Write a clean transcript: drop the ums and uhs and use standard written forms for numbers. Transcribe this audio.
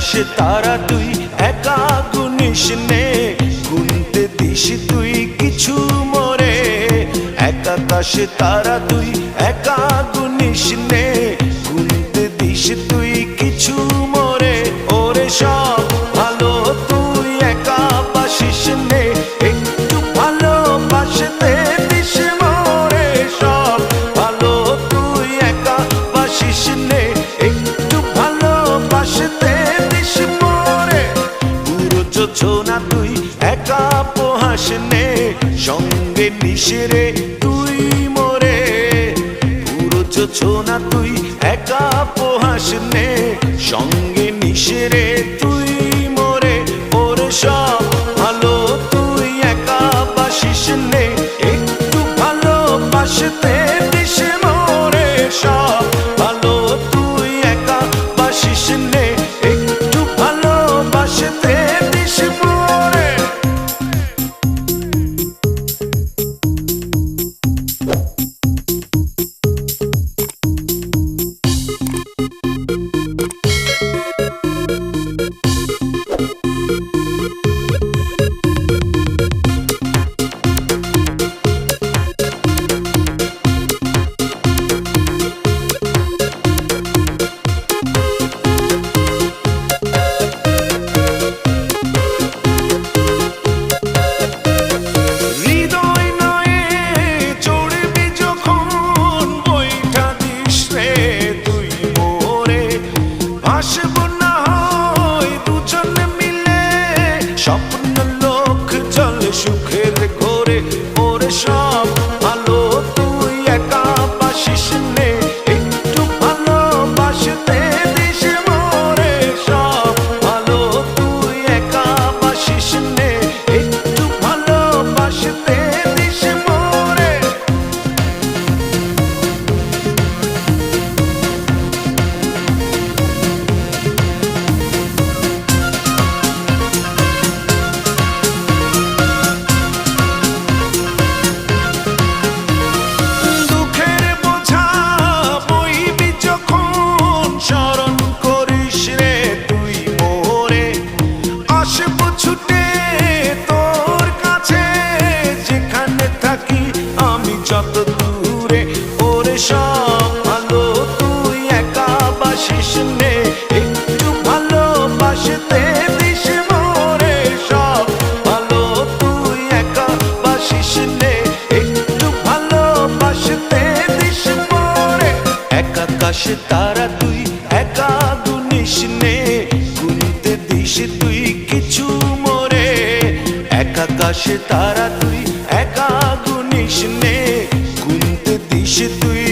আকাশে তারা তুই একা গুনিস নে, গুনতে দিস তুই কিছু মোরে। এক আকাশে তারা তুই একা গুনিস নে, গুনতে দিস তুই কিছু মোরে। ওরে সব ভালো তুই একা বাসিস নে, একটু ভালোবাসতে দিস মোরে। সব ভালো তুই একা বাসিস নে, একটু ভালোবাসতে দিস মোরে। পুরো যোছনা তুই একা পোহাস নে, সঙ্গে নিশিরে তুই মোরে। পুরো যোছনা তুই একা পোহাস নে, সঙ্গে নিশিরে তুই মোরে। ওরে সব ভালো তুই একা বাসিস নে, একটু ভালোবাসতে দিস মোরে। সব ভালো তুই একা বাসিস নে, একটু ভালোবাসতে দিস মোরে। স্বপ্ন লোক চলে সুখের ঘরে। ওরে সব ভালো তুই একা বাসিস নে, একটু ভালোবাসতে দিস মোরে। সব ভালো তুই একা বাসিস নে, একটু ভালোবাসতে দিস মোরে। ছুটে তোর কাছে যেখানে থাকি আমি যত দূরে। ওরে সব ভালো তুই একা বাসিস নে, একটু ভালোবাসতে দিস মোরে। সব ভালো তুই একা বাসিস নে, একটু ভালোবাসতে দিস মোরে। এক আকাশে তারা তুই একা গুনিস নে, গুনতে দিস তুই কিছু মোরে। এক আকাশে তারা তুই একা গুনিস নে, গুনতে দিস তুই